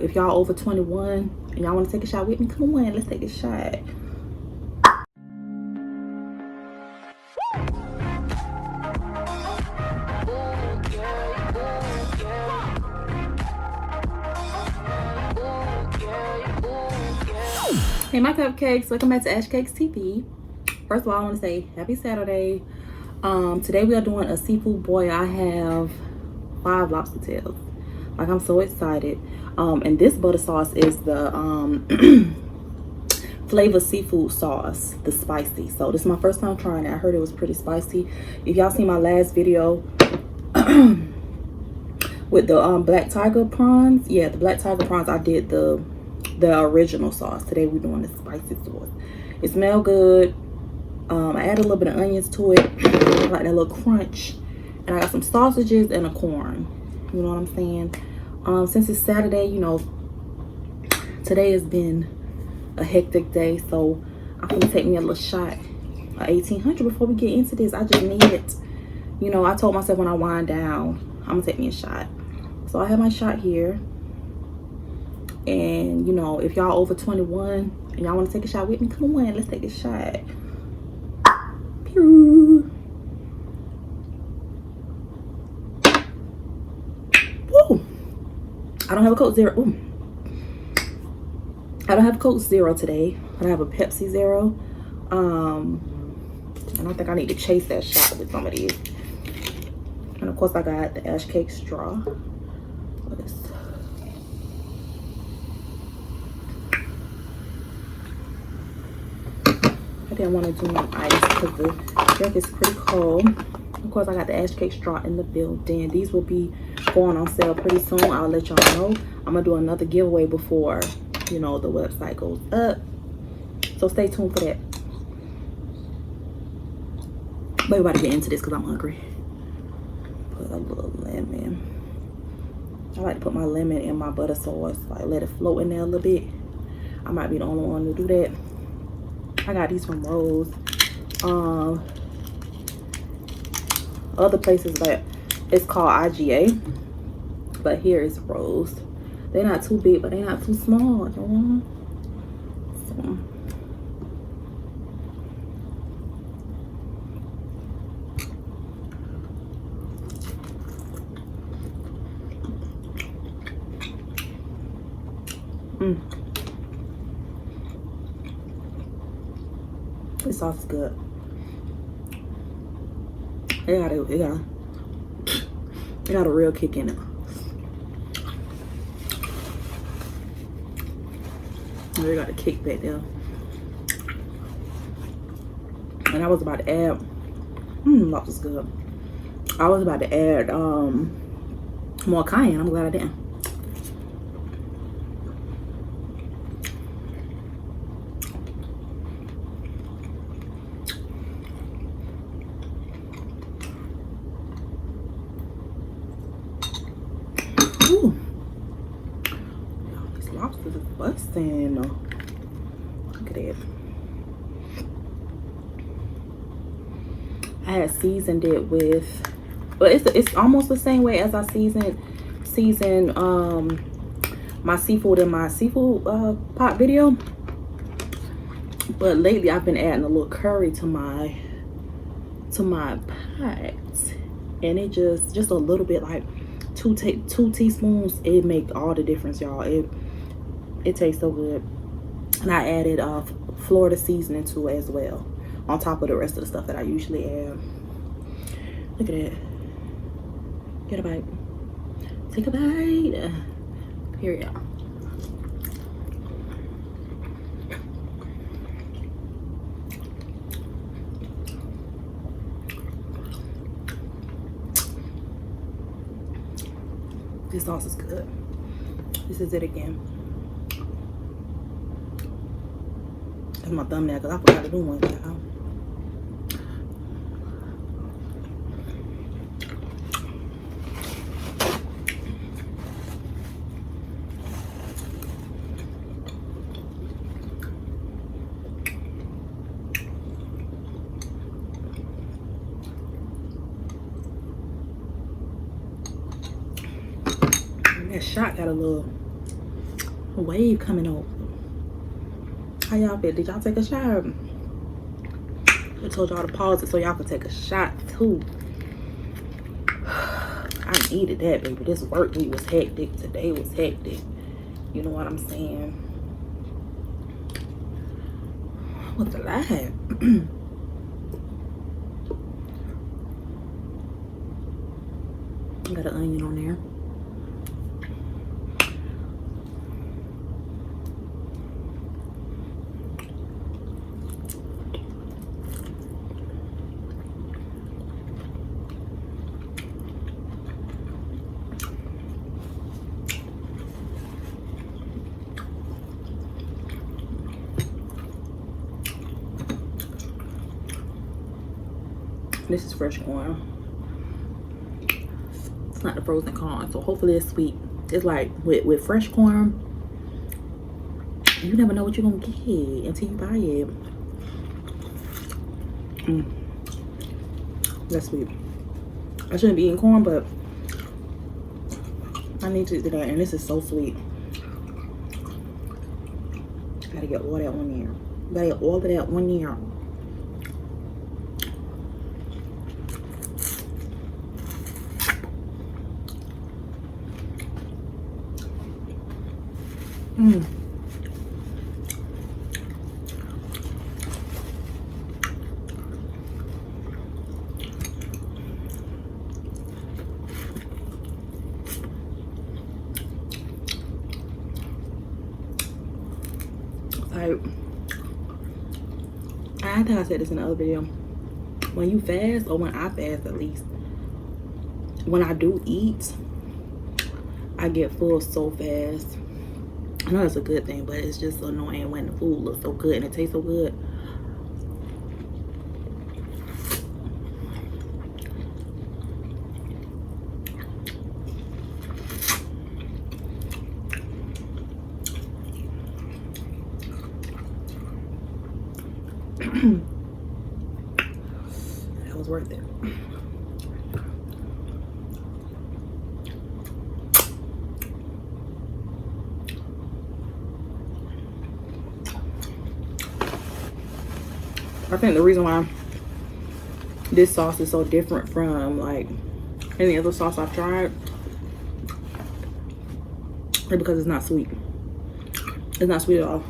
If y'all over 21 and y'all want to take a shot with me, come on, let's take a shot. Hey my cupcakes, welcome back to AshCakex TV. First of all, I want to say happy Saturday. Today we are doing a seafood boil. I have 5 lobster tails. Like, I'm so excited. And this butter sauce is the FLAVAS seafood sauce, the spicy. So this is my first time trying it. I heard it was pretty spicy. If y'all seen my last video with the black tiger prawns, yeah, the black tiger prawns, I did the original sauce. Today we're doing the spicy sauce. It smells good. I added a little bit of onions to it. I like that little crunch. And I got some sausages and a corn. You know what I'm saying? Since it's Saturday, you know, today has been a hectic day, so I'm gonna take me a little shot of 1800 before we get into this. I just need it. You know, I told myself when I wind down, I'm gonna take me a shot. So I have my shot here. And you know, if y'all over 21 and y'all want to take a shot with me, come on, let's take a shot. Pew. Woo. I don't have a Coke Zero. Ooh. I don't have Coke Zero today, but I have a Pepsi Zero. I don't think I need to chase that shot with some of these. And of course I got the AshCakex straw. I didn't want to do no ice because the drink is pretty cold. Of course, I got the AshCakex straw in the building. These will be going on sale pretty soon. I'll let y'all know. I'm going to do another giveaway before, you know, the website goes up. So stay tuned for that. But we're about to get into this because I'm hungry. Put a little lemon. I like to put my lemon in my butter sauce. Like, let it float in there a little bit. I might be the only one to do that. I got these from Rose. Other places that it's called IGA, but here is Rose. They're not too big, but they're not too small. You know? So. This sauce is good. It got a real kick in it. They got a kick back there. And I was about to add, that was good. I was about to add more cayenne. I'm glad I didn't. Lobsters is busting. Look at it. I had seasoned it with, but it's almost the same way as I seasoned my seafood in my seafood pot video. But lately I've been adding a little curry to my pot, and it just a little bit, like two teaspoons. It make all the difference, y'all. It tastes so good. And I added Florida seasoning to it as well, on top of the rest of the stuff that I usually add. Look at it. Get a bite. Take a bite. Here, y'all. This sauce is good. This is it again. That's my thumbnail because I forgot to do one. That shot got a little A wave coming over. How y'all feel? Did y'all take a shot? I told y'all to pause it so y'all could take a shot too. I needed that, baby. This work week was hectic. Today was hectic. You know what I'm saying? What's the lie? Got an onion on there. This is fresh corn. It's not the frozen corn, so hopefully it's sweet. It's like with fresh corn, you never know what you're gonna get until you buy it. That's sweet. I shouldn't be eating corn, but I need to do that, and this is so sweet. Gotta get all that one year. Gotta get all of that 1 year. Like, I think I said this in the other video. When you fast, or when I fast at least, when I do eat, I get full so fast. I know it's a good thing, but it's just annoying when the food looks so good and it tastes so good. That was worth it. I think the reason why this sauce is so different from like any other sauce I've tried is because it's not sweet. It's not sweet at all.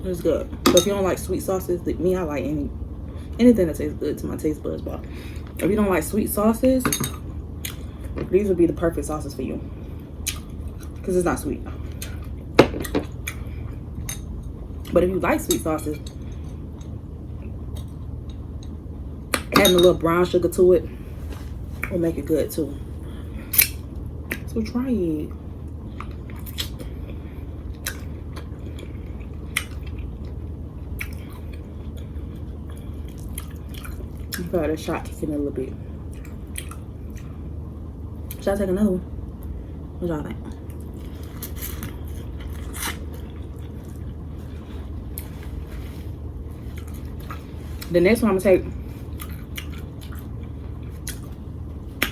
It's good. So if you don't like sweet sauces, like me, I like anything that tastes good to my taste buds. But if you don't like sweet sauces, these would be the perfect sauces for you because it's not sweet. But if you like sweet sauces, adding a little brown sugar to it will make it good too. So try it. I feel like the shot kicking in a little bit. Should I take another one? What y'all think? The next one I'm gonna take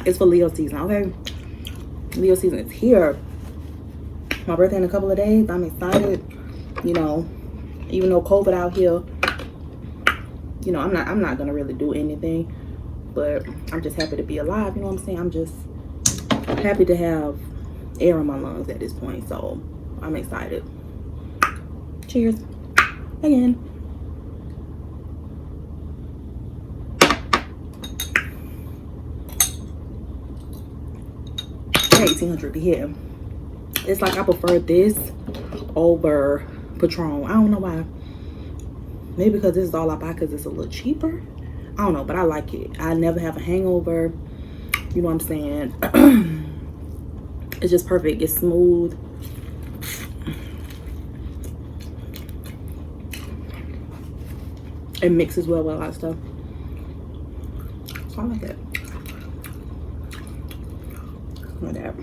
is for Leo season, okay? Leo season is here. My birthday in a couple of days. I'm excited. You know, even though COVID out here, you know, I'm not gonna really do anything, but I'm just happy to be alive. You know what I'm saying? I'm just happy to have air in my lungs at this point, so I'm excited. Cheers again. 1800 to hit. It's like I prefer this over Patron. I don't know why. Maybe because this is all I buy because it's a little cheaper. I don't know, but I like it. I never have a hangover. You know what I'm saying? It's just perfect. It's smooth. It mixes well with a lot of stuff. So I like it. Like that.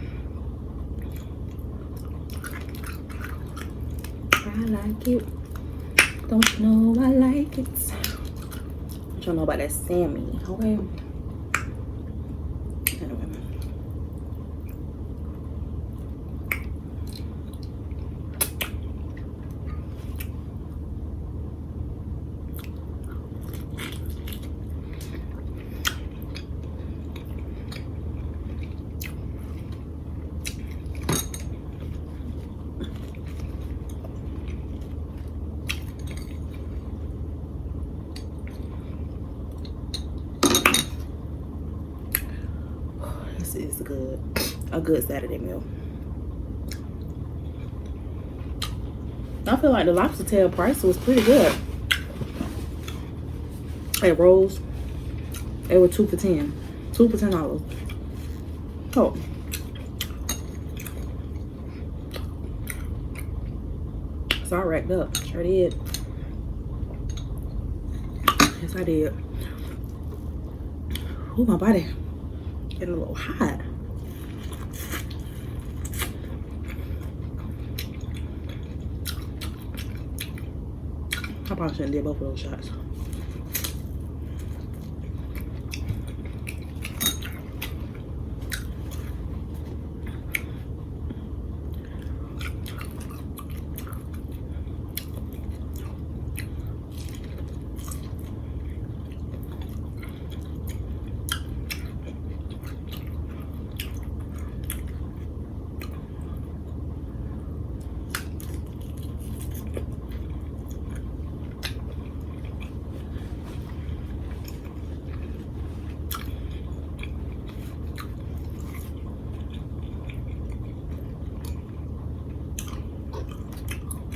I like it. Don't you know I like it? Don't you know about that Sammy, okay? Anyway. is a good Saturday meal. I feel like the lobster tail price was pretty good. At Rose, they were 2 for $10. 2 for $10. Oh. So I racked up. Sure did. Yes, I did. Ooh, my body getting a little hot. I probably shouldn't do both of those shots.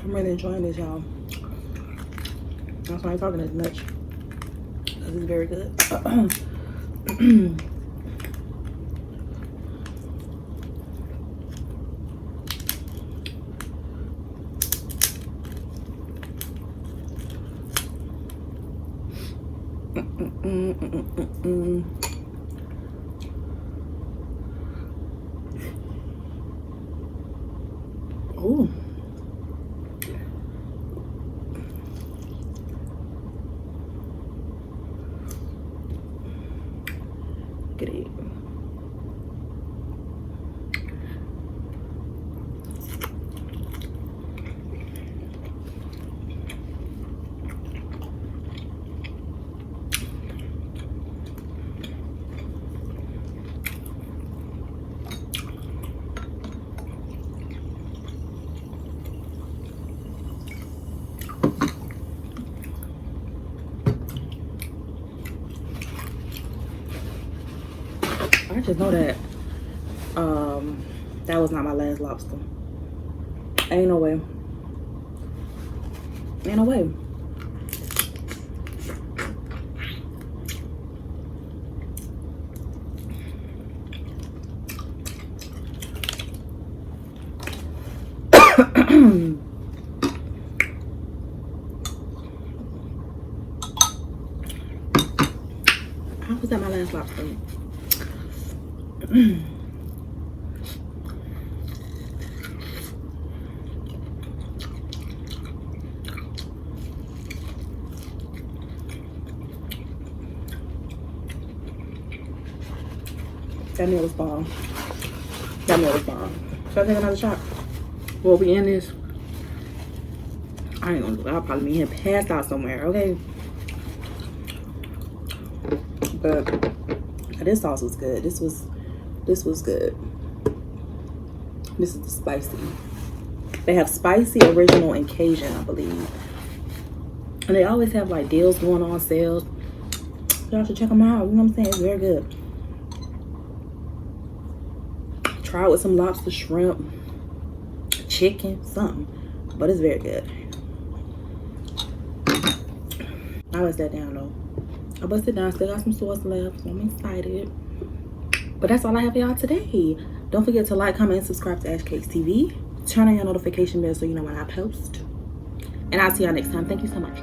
I'm really enjoying this, y'all. That's why I'm talking as much, because it's very good. Ooh. Get it. I just know that that was not my last lobster. Ain't no way. Ain't no way. How was that my last lobster? That meal was bomb. That meal was bomb. Should I take another shot? Well, we in this. I ain't gonna do it. I'll probably be here passed out somewhere, okay? But this sauce was good. This was good. This is the spicy. They have spicy, original, and Cajun, I believe. And they always have like deals going on, sales. Y'all should check them out. You know what I'm saying? It's very good. Try it with some lobster, shrimp, chicken, something. But it's very good. I bust that down though. I bust it down. Still got some sauce left, so I'm excited. But that's all I have for y'all today. Don't forget to like, comment, and subscribe to AshCakex TV. Turn on your notification bell so you know when I post. And I'll see y'all next time. Thank you so much.